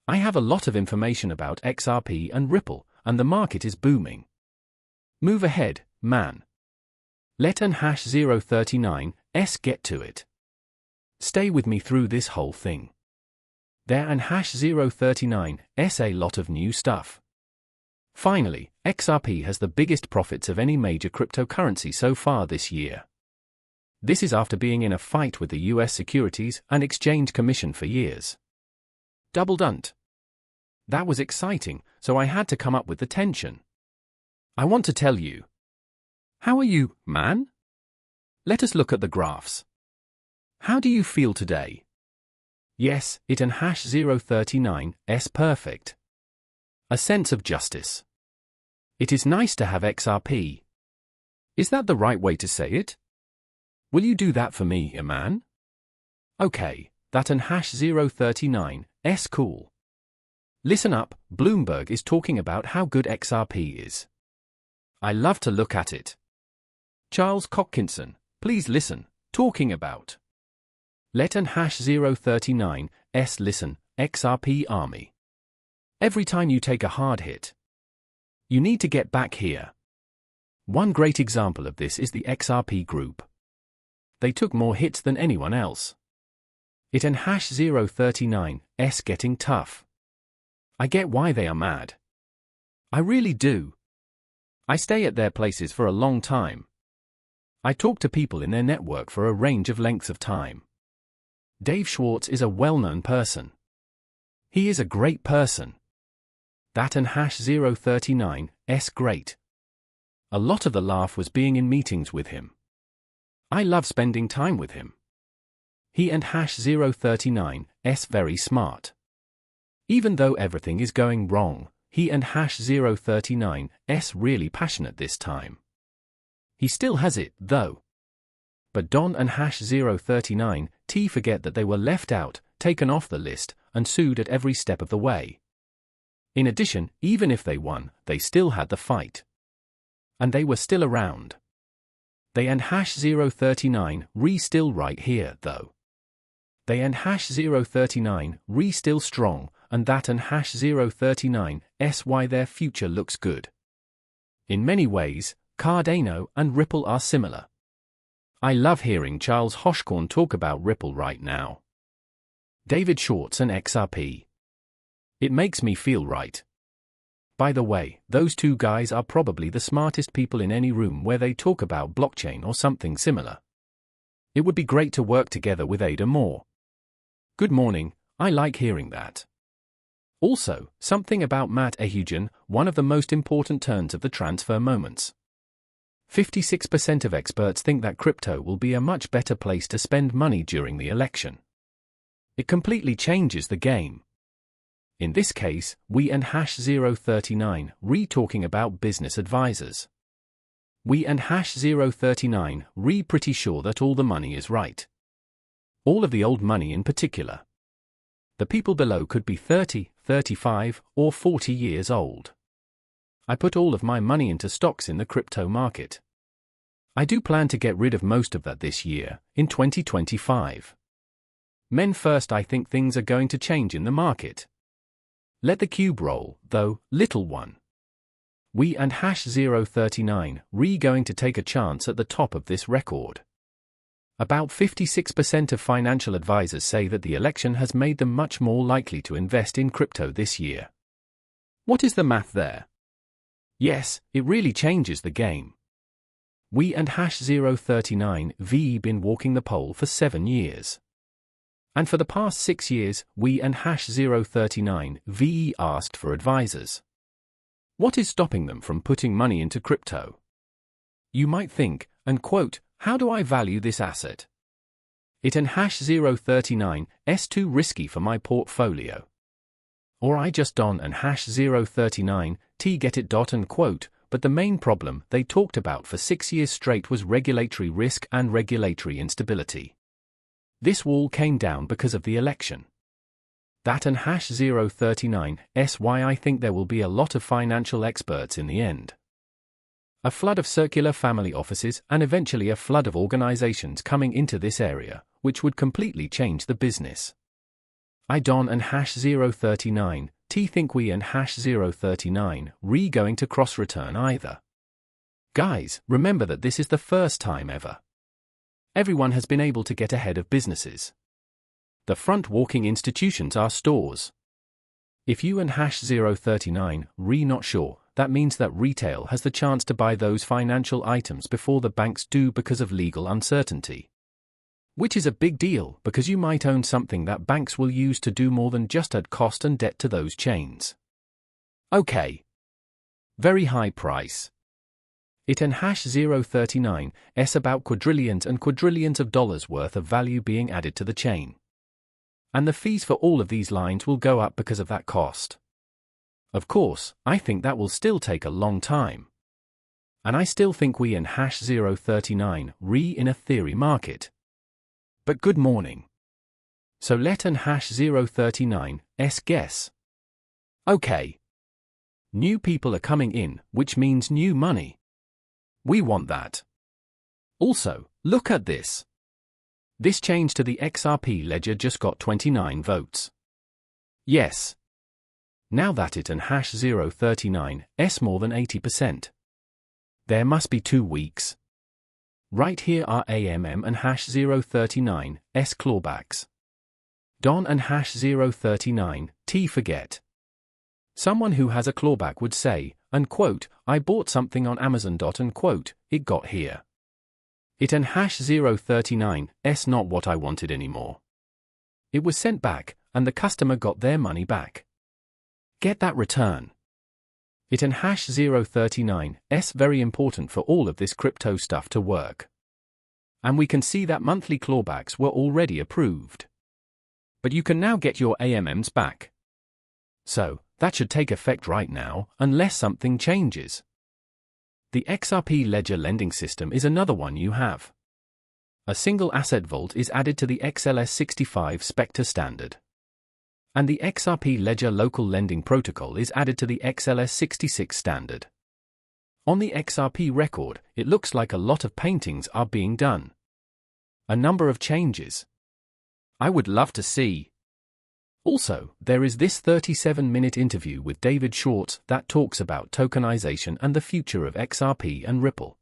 I have a lot of information about XRP and Ripple, and the market is booming. Move ahead, man. Let an #039s get to it. Stay with me through this whole thing. There an #039s a lot of new stuff. Finally, XRP has the biggest profits of any major cryptocurrency so far this year. This is after being in a fight with the US Securities and Exchange Commission for years. Double dunt. That was exciting, so I had to come up with the tension. I want to tell you. How are you, man? Let us look at the graphs. How do you feel today? Yes, it an #039s perfect. A sense of justice. It is nice to have XRP. Is that the right way to say it? Will you do that for me, man? Okay, that an #039s cool. Listen up, Bloomberg is talking about how good XRP is. I love to look at it. Charles Hoskinson, please listen, talking about. Let an #039s listen, XRP army. Every time you take a hard hit, you need to get back here. One great example of this is the XRP group. They took more hits than anyone else. It an #039s getting tough. I get why they are mad. I really do. I stay at their places for a long time. I talk to people in their network for a range of lengths of time. Dave Schwartz is a well-known person. He is a great person. That an #039s great. A lot of the laugh was being in meetings with him. I love spending time with him. He and #039s very smart. Even though everything is going wrong, he and #039s really passionate this time. He still has it, though. But Don and #039t forget that they were left out, taken off the list, and sued at every step of the way. In addition, even if they won, they still had the fight. And they were still around. They and #039 still right here, though. They and #039 still strong, and that and #039s why their future looks good. In many ways, Cardano and Ripple are similar. I love hearing Charles Hoskinson talk about Ripple right now. David Schwartz and XRP. It makes me feel right. By the way, those two guys are probably the smartest people in any room where they talk about blockchain or something similar. It would be great to work together with Ada more. Good morning, I like hearing that. Also, something about Matt Ahujan, one of the most important turns of the transfer moments. 56% of experts think that crypto will be a much better place to spend money during the election. It completely changes the game. In this case, we and #039 talking about business advisors. We and #039 pretty sure that all the money is right. All of the old money in particular. The people below could be 30, 35, or 40 years old. I put all of my money into stocks in the crypto market. I do plan to get rid of most of that this year, in 2025. Men first, I think things are going to change in the market. Let the cube roll, though, little one. We and #039 going to take a chance at the top of this record. About 56% of financial advisors say that the election has made them much more likely to invest in crypto this year. What is the math there? Yes, it really changes the game. We and #039 been walking the pole for 7 years. And for the past 6 years, we and #039 asked for advisors. What is stopping them from putting money into crypto? You might think, and quote, how do I value this asset? It and #039 too risky for my portfolio. Or I just don and #039 get it. And quote, but the main problem they talked about for 6 years straight was regulatory risk and regulatory instability. This wall came down because of the election. That and #039 why I think there will be a lot of financial experts in the end. A flood of circular family offices and eventually a flood of organizations coming into this area, which would completely change the business. I don and hash 039, T think we and hash 039, re going to cross return either. Guys, remember that this is the first time ever. Everyone has been able to get ahead of businesses. The front-walking institutions are stores. If you and hash 039, re not sure, that means that retail has the chance to buy those financial items before the banks do because of legal uncertainty. Which is a big deal because you might own something that banks will use to do more than just add cost and debt to those chains. Okay. Very high price. It and hash 039, S about quadrillions and quadrillions of dollars worth of value being added to the chain. And the fees for all of these lines will go up because of that cost. Of course, I think that will still take a long time. And I still think we and hash 039 re in a theory market. But good morning. So let and hash 039 S guess. Okay. New people are coming in, which means new money. We want that. Also, look at this. This change to the XRP ledger just got 29 votes. Yes. Now that it and hash 039 S more than 80%. There must be 2 weeks. Right here are AMM and hash 039 S clawbacks. Don and hash 039 T forget. Someone who has a clawback would say, unquote, I bought something on Amazon. Unquote, it got here. It and hash 039 S not what I wanted anymore. It was sent back, and the customer got their money back. Get that return. It and hash 039 S very important for all of this crypto stuff to work. And we can see that monthly clawbacks were already approved. But you can now get your AMMs back. So, that should take effect right now, unless something changes. The XRP ledger lending system is another one you have. A single asset vault is added to the XLS65 Spectre standard. And the XRP ledger local lending protocol is added to the XLS66 standard. On the XRP record, it looks like a lot of paintings are being done. A number of changes. I would love to see. Also, there is this 37-minute interview with David Schwartz that talks about tokenization and the future of XRP and Ripple.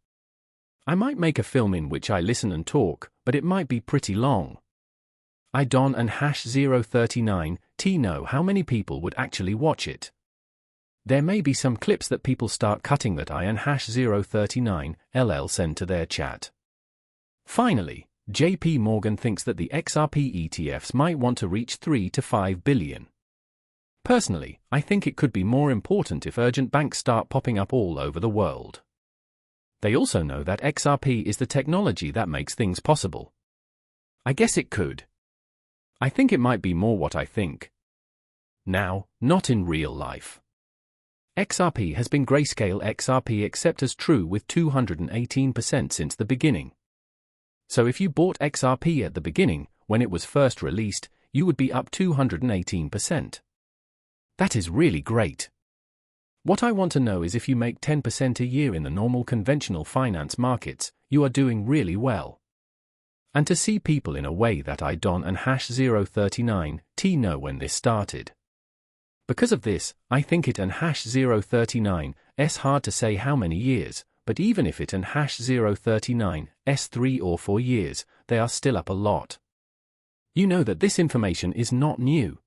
I might make a film in which I listen and talk, but it might be pretty long. I don and hash 039 T know how many people would actually watch it. There may be some clips that people start cutting that I and hash 039 LL send to their chat. Finally, JP Morgan thinks that the XRP ETFs might want to reach 3 to 5 billion. Personally, I think it could be more important if urgent banks start popping up all over the world. They also know that XRP is the technology that makes things possible. I guess it could. I think it might be more what I think. Now, not in real life. XRP has been grayscale XRP except as true with 218% since the beginning. So if you bought XRP at the beginning, when it was first released, you would be up 218%. That is really great. What I want to know is if you make 10% a year in the normal conventional finance markets, you are doing really well. And to see people in a way that I don and hash 039 T know when this started. Because of this, I think it and hash 039 S hard to say how many years, but even if it and hash 039 S 3 or 4 years, they are still up a lot. You know that this information is not new.